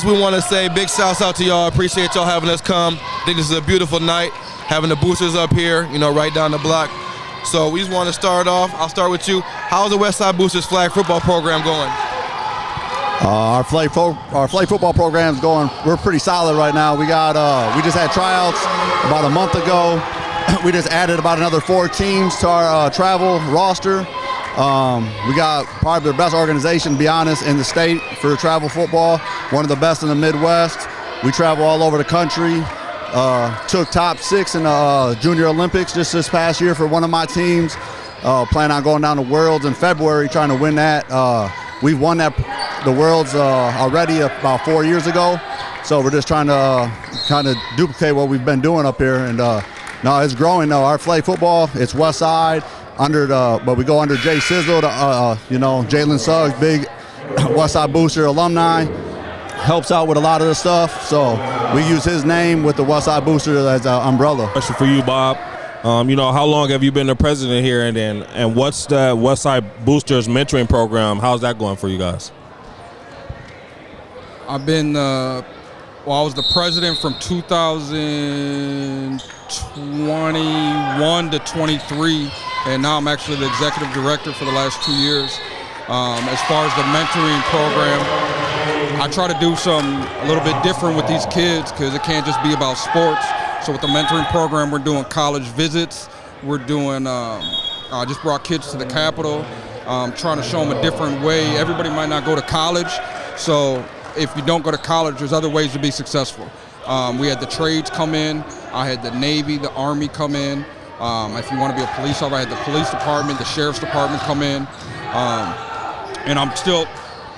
We want to say big shouts out to y'all. Appreciate y'all having us come. I think this is a beautiful night, having the boosters up here, right down the block. So we just want to start off. I'll start with you. How's the Westside Boosters flag football program going? Our flag football program's going. We're pretty solid right now. We just had tryouts about a month ago. We just added about another 4 teams to our travel roster. We got probably the best organization, to be honest, in the state for travel football. One of the best in the Midwest. We travel all over the country. Took top 6 in the Junior Olympics just this past year for one of my teams. Plan on going down to Worlds in February, trying to win that. We've won the Worlds already about 4 years ago. So we're just trying to kind of duplicate what we've been doing up here. And no, it's growing though. Our flag football, it's Westside. But we go under Jay Sizzle, Jalen Suggs, big Westside Booster alumni, helps out with a lot of the stuff. So we use his name with the Westside Booster as an umbrella. Question for you, Bob. How long have you been the president here, and what's the Westside Boosters mentoring program? How's that going for you guys? I've been, I was the president from 2021 to 23, and now I'm actually the executive director for the last 2 years. As far as the mentoring program, I try to do something a little bit different with these kids because it can't just be about sports. So with the mentoring program, we're doing college visits. We're doing, I just brought kids to the Capitol, trying to show them a different way. Everybody might not go to college, so if you don't go to college, there's other ways to be successful. We had the trades come in. I had the Navy, the Army come in. If you want to be a police officer, I had the police department, the sheriff's department come in. And I'm still,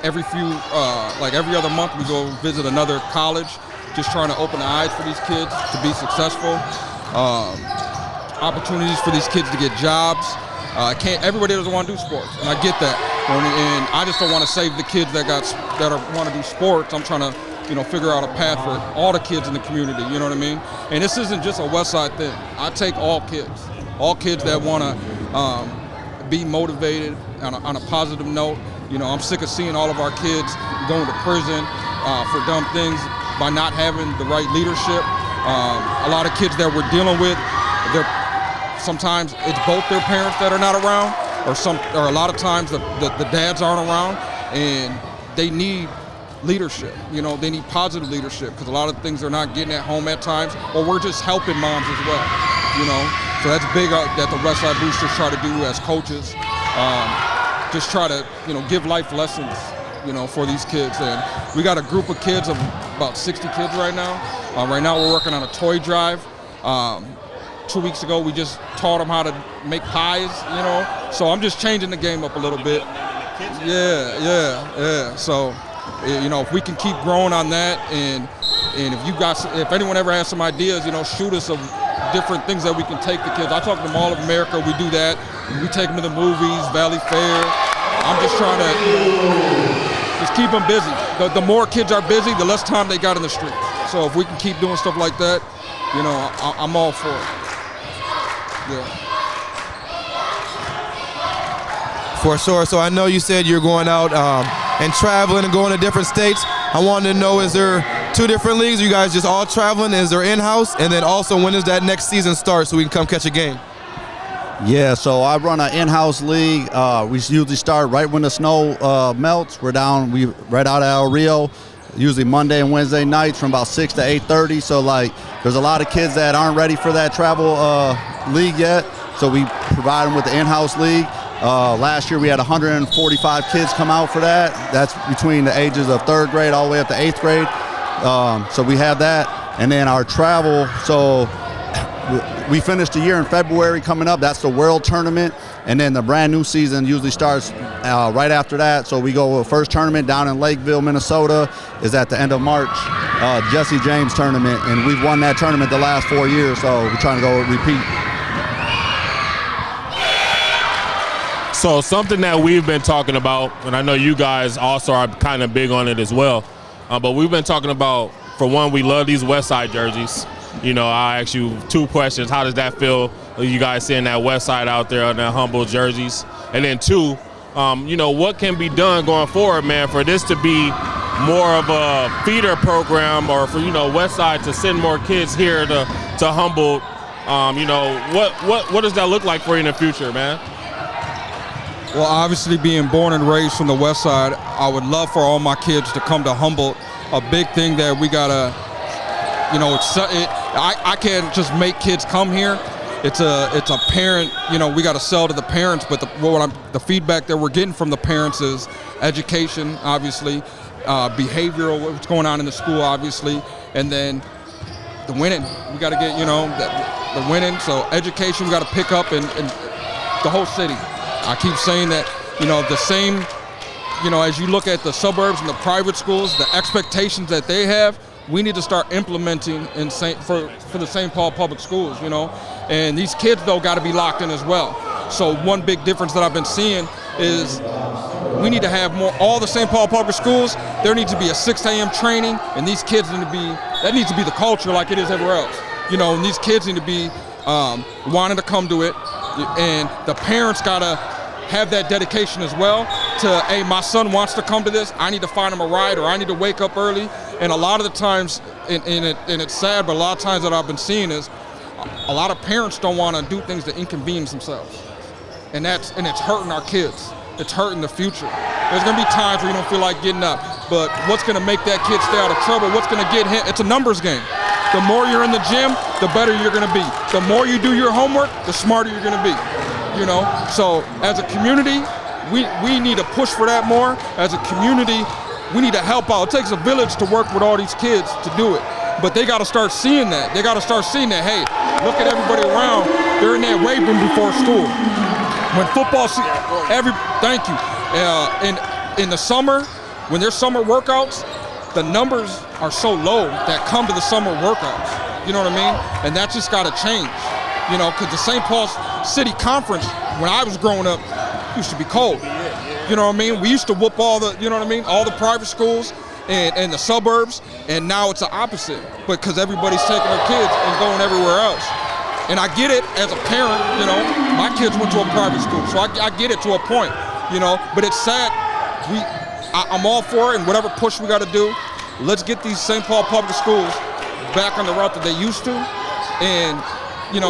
every other month, we go visit another college, just trying to open the eyes for these kids to be successful. Opportunities for these kids to get jobs. Everybody doesn't want to do sports, and I get that. And I just don't want to save the kids that want to do sports. I'm trying to, figure out a path for all the kids in the community. You know what I mean? And this isn't just a Westside thing. I take all kids that want to be motivated on a positive note. I'm sick of seeing all of our kids going to prison for dumb things by not having the right leadership. A lot of kids that we're dealing with, sometimes it's both their parents that are not around, or a lot of times the dads aren't around, and they need leadership. They need positive leadership because a lot of things they're not getting at home at times, or we're just helping moms as well. So that's big that the Westside Boosters try to do as coaches. Just try to give life lessons for these kids. And we got a group of kids of about 60 kids right now. Right now we're working on a toy drive. 2 weeks ago we just taught them how to make pies, so I'm just changing the game up a little bit. Yeah. So if we can keep growing on that, and if anyone ever has some ideas, shoot us of different things that we can take the kids. I talk to Mall of America, we do that. We take them to the movies, Valley Fair. I'm just trying to just keep them busy. The more kids are busy, the less time they got in the street. So if we can keep doing stuff like that, I'm all for it. Yeah. For sure. So I know you said you're going out and traveling and going to different states. I wanted to know, is there 2 different leagues? Are you guys just all traveling? Is there in-house? And then also, when does that next season start so we can come catch a game? Yeah, so I run an in-house league. We usually start right when the snow melts. We're right out of El Rio, usually Monday and Wednesday nights from about 6 to 8:30. So there's a lot of kids that aren't ready for that travel league yet. So we provide them with the in-house league. Last year we had 145 kids come out for that. That's between the ages of 3rd grade all the way up to 8th grade. So we have that. And then our travel, so we finished the year in February coming up. That's the World Tournament. And then the brand new season usually starts right after that. So we go first tournament down in Lakeville, Minnesota is at the end of March. Jesse James tournament. And we've won that tournament the last 4 years. So we're trying to go repeat. So something that we've been talking about, and I know you guys also are kind of big on it as well, but we've been talking about, for one, we love these Westside jerseys. I'll ask you 2 questions. How does that feel, you guys seeing that Westside out there on their humble jerseys? And then 2, what can be done going forward, man, for this to be more of a feeder program, or for Westside to send more kids here to Humboldt, what does that look like for you in the future, man? Well, obviously being born and raised from the West Side, I would love for all my kids to come to Humboldt. A big thing that we gotta, I can't just make kids come here. It's a parent, we gotta sell to the parents, but the feedback that we're getting from the parents is education, obviously, behavioral, what's going on in the school, obviously, and then the winning. We gotta get, the winning. So education, we gotta pick up in the whole city. I keep saying that, the same, as you look at the suburbs and the private schools, the expectations that they have, we need to start implementing for the St. Paul public schools, and these kids though got to be locked in as well. So one big difference that I've been seeing is we need to have all the St. Paul public schools, there needs to be a 6 a.m. training, and these kids that needs to be the culture like it is everywhere else. And these kids need to be wanting to come to it, and the parents gotta have that dedication as well to, hey, my son wants to come to this, I need to find him a ride, or I need to wake up early. And a lot of the times, and it's sad, but a lot of times that I've been seeing is a lot of parents don't want to do things to inconvenience themselves. And it's hurting our kids. It's hurting the future. There's going to be times where you don't feel like getting up, but what's going to make that kid stay out of trouble? What's going to get him? It's a numbers game. The more you're in the gym, the better you're going to be. The more you do your homework, the smarter you're going to be. So as a community, we need to push for that more. As a community, we need to help out. It takes a village to work with all these kids to do it. But they got to start seeing that. They got to start seeing that, hey, look at everybody around. They're in that weight room before school. When football, thank you. In the summer, when there's summer workouts, the numbers are so low that come to the summer workouts. You know what I mean? And that just got to change. Because the St. Paul City Conference, when I was growing up, used to be cold. You know what I mean? We used to whoop all the private schools and the suburbs, and now it's the opposite. Because everybody's taking their kids and going everywhere else. And I get it as a parent, my kids went to a private school, so I get it to a point, but it's sad. I'm all for it, and whatever push we got to do, let's get these St. Paul public schools back on the route that they used to, and we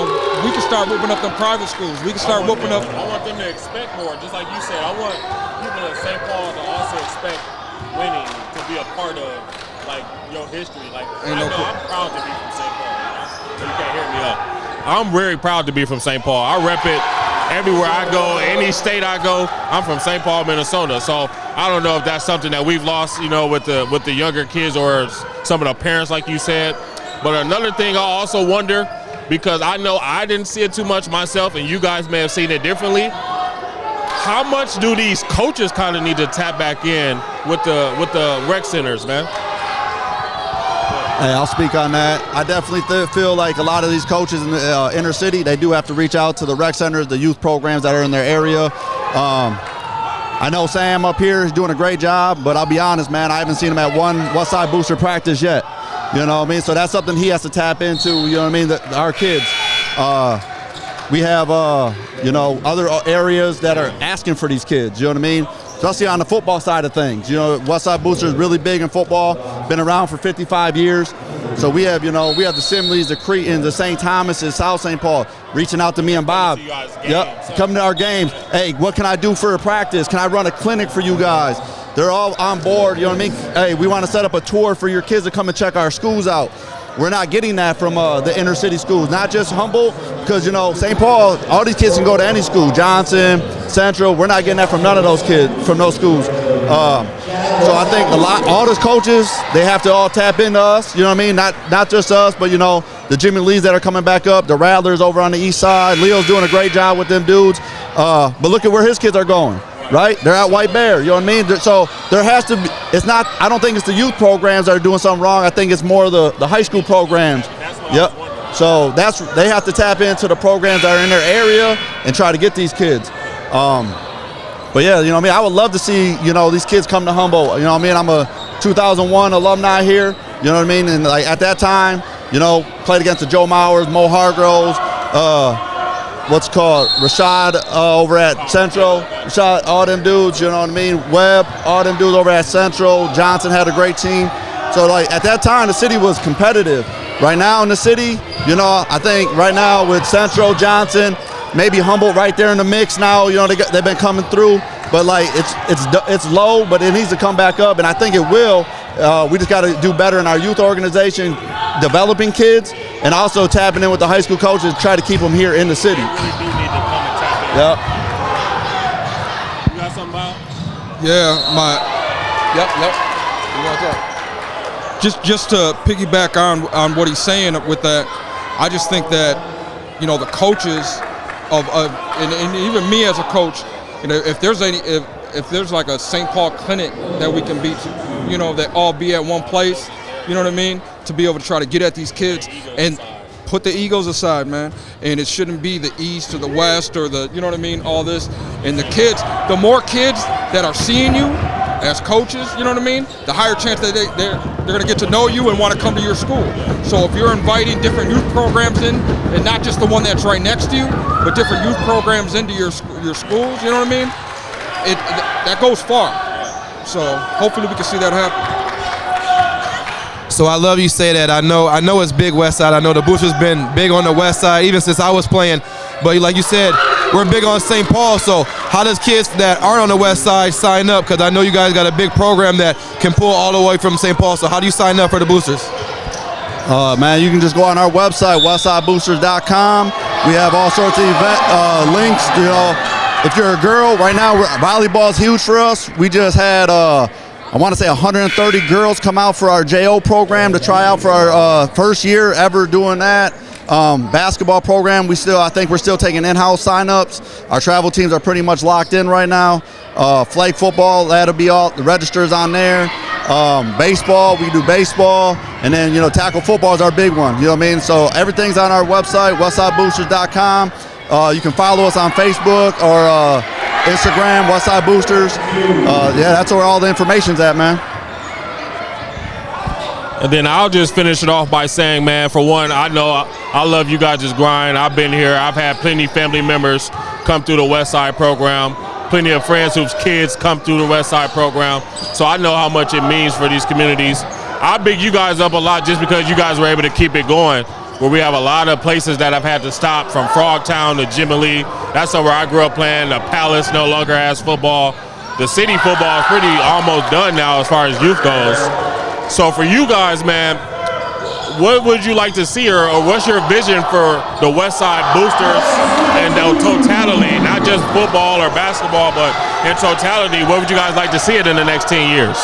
can start whooping up them private schools. We can start whooping up. I want them to expect more, just like you said. I want people in St. Paul to also expect winning, to be a part of your history. I'm proud to be from St. Paul. So you can't hear me up. I'm very proud to be from St. Paul. I rep it everywhere I go, any state I go. I'm from St. Paul, Minnesota. So I don't know if that's something that we've lost, with the younger kids or some of the parents, like you said. But another thing I also wonder, because I know I didn't see it too much myself, and you guys may have seen it differently. How much do these coaches kind of need to tap back in with the rec centers, man? Hey, I'll speak on that. I definitely feel like a lot of these coaches in the inner city, they do have to reach out to the rec centers, the youth programs that are in their area. I know Sam up here is doing a great job, but I'll be honest, man, I haven't seen him at one Westside Booster practice yet. You know what I mean? So that's something he has to tap into, you know what I mean, our kids. We have, other areas that are asking for these kids, you know what I mean? Especially on the football side of things. Westside Booster is really big in football, been around for 55 years. So we have, the Similes, the Cretans, the St. Thomas's, South St. Paul, reaching out to me and Bob. Yep, come to our games. Hey, what can I do for a practice? Can I run a clinic for you guys? They're all on board, you know what I mean? Hey, we want to set up a tour for your kids to come and check our schools out. We're not getting that from the inner city schools, not just Humboldt, because, St. Paul, all these kids can go to any school, Johnson, Central. We're not getting that from none of those kids, from those schools. So I think all those coaches, they have to all tap into us, you know what I mean? Not just us, but, the Jimmy Lees that are coming back up, the Rattlers over on the east side. Leo's doing a great job with them dudes. But look at where his kids are going. Right? They're at White Bear, you know what I mean? So there has to be, I don't think it's the youth programs that are doing something wrong. I think it's more the high school programs. Yep. So they have to tap into the programs that are in their area and try to get these kids. But yeah, you know what I mean? I would love to see, these kids come to Humboldt. You know what I mean? I'm a 2001 alumni here, you know what I mean? And at that time, played against the Joe Mowers, Mo Hargroves, what's called Rashad over at Central. Rashad, all them dudes, you know what I mean? Webb, all them dudes over at Central. Johnson had a great team. So, like, at that time, the city was competitive. Right now in the city, you know, I think right now with Central, Johnson, maybe Humboldt right there in the mix now, you know, they've been coming through. But, like, it's low, but it needs to come back up, and I think it will. We just got to do better in our youth organization, developing kids, and also tapping in with the high school coaches to try to keep them here in the city. We really do need to come and tap in. Yep. You got something about? Yeah, Yep. You want that? Just to piggyback on what he's saying with that, I just think that, you know, the coaches and even me as a coach, you know, if there's like a St. Paul clinic that we can be, you know, that all be at one place, you know what I mean, to be able to try to get at these kids and put the egos aside, man. And it shouldn't be the East or the West or the, you know what I mean, all this. And the kids, the more kids that are seeing you as coaches, you know what I mean, the higher chance that they're going to get to know you and want to come to your school. So if you're inviting different youth programs in, and not just the one that's right next to you, but different youth programs into your schools, you know what I mean, that goes far. So hopefully we can see that happen. So I love you say that. I know it's big Westside. I know the Boosters been big on the Westside even since I was playing. But like you said, we're big on St. Paul. So how does kids that aren't on the Westside sign up? Because I know you guys got a big program that can pull all the way from St. Paul. So how do you sign up for the Boosters? Man, you can just go on our website, westsideboosters.com. We have all sorts of event links. You know, if you're a girl, right now volleyball is huge for us. We just had I want to say 130 girls come out for our JO program to try out for our first year ever doing that. Basketball program, I think we're still taking in-house sign-ups. Our travel teams are pretty much locked in right now. Flag football, that'll be all, the registers on there. Baseball, we do baseball. And then, you know, tackle football is our big one, you know what I mean? So everything's on our website, westsideboosters.com. You can follow us on Facebook or Instagram, Westside Boosters. Yeah, that's where all the information's at, man. And then I'll just finish it off by saying, man, for one, I know I love you guys' grind. I've been here. I've had plenty of family members come through the Westside program, plenty of friends whose kids come through the Westside program. So I know how much it means for these communities. I big you guys up a lot just because you guys were able to keep it going, where we have a lot of places that I've had to stop, from Frogtown to Jimmy Lee. That's where I grew up playing. The Palace no longer has football. The city football is pretty almost done now as far as youth goes. So for you guys, man, what would you like to see, or what's your vision for the Westside Boosters and the totality, not just football or basketball, but in totality, what would you guys like to see it in the next 10 years?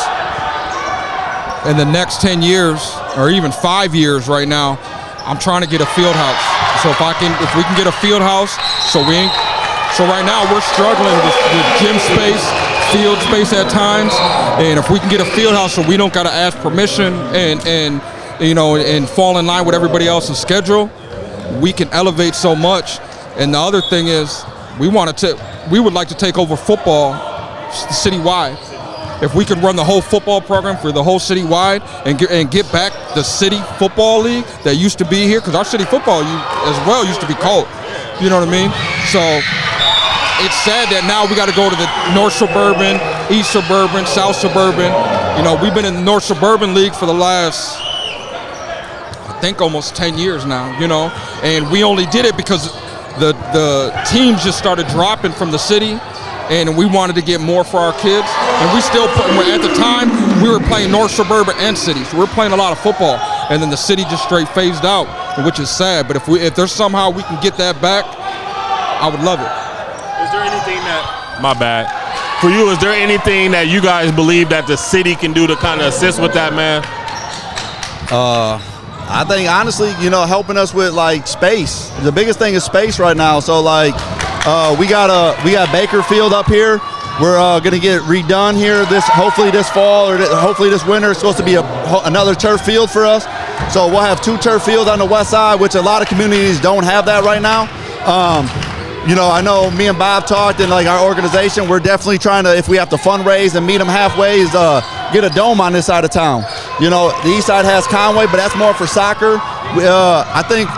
In the next 10 years, or even 5 years right now, I'm trying to get a field house. So if we can get a field house, so right now we're struggling with gym space, field space at times, and if we can get a field house so we don't got to ask permission and you know, and fall in line with everybody else's schedule, we can elevate so much. And the other thing is, we would like to take over football citywide. If we could run the whole football program for the whole citywide and get back the city football league that used to be here, because our city football as well used to be cold. You know what I mean? So it's sad that now we got to go to the North Suburban, East Suburban, South Suburban. You know, we've been in the North Suburban League for the last, I think, almost 10 years now, you know, and we only did it because the teams just started dropping from the city, and we wanted to get more for our kids. And we still, at the time, we were playing North Suburban and city, so we were playing a lot of football, and then the city just straight phased out, which is sad. But if there's somehow we can get that back, I would love it. Is there anything that, my bad, for you, is there anything that you guys believe that the city can do to kind of assist with that, man? I think, honestly, you know, helping us with, like, space. The biggest thing is space right now. So, like, we got Baker Field up here. We're going to get redone here hopefully this fall, or hopefully this winter. It's supposed to be another turf field for us. So we'll have 2 turf fields on the west side, which a lot of communities don't have that right now. You know, I know me and Bob talked, and like our organization, we're definitely trying to, if we have to fundraise and meet them halfway, is get a dome on this side of town. You know, the east side has Conway, but that's more for soccer. I think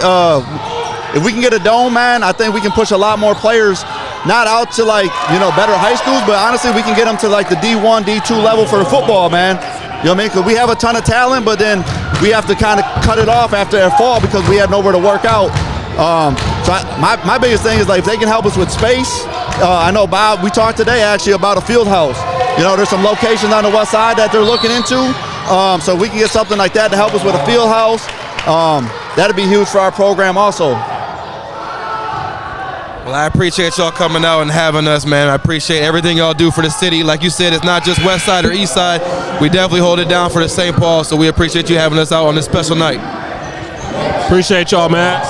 if we can get a dome, man, I think we can push a lot more players, not out to like, better high schools, but honestly, we can get them to like the D1, D2 level for football, man. You know what I mean? Because we have a ton of talent, but then we have to kind of cut it off after their fall because we have nowhere to work out. My biggest thing is like if they can help us with space. I know Bob, we talked today actually about a field house. There's some locations on the west side that they're looking into. So we can get something like that to help us with a field house. That'd be huge for our program also. Well, I appreciate y'all coming out and having us, man. I appreciate everything y'all do for the city. Like you said, it's not just West Side or East Side. We definitely hold it down for the St. Paul, so we appreciate you having us out on this special night. Appreciate y'all, man.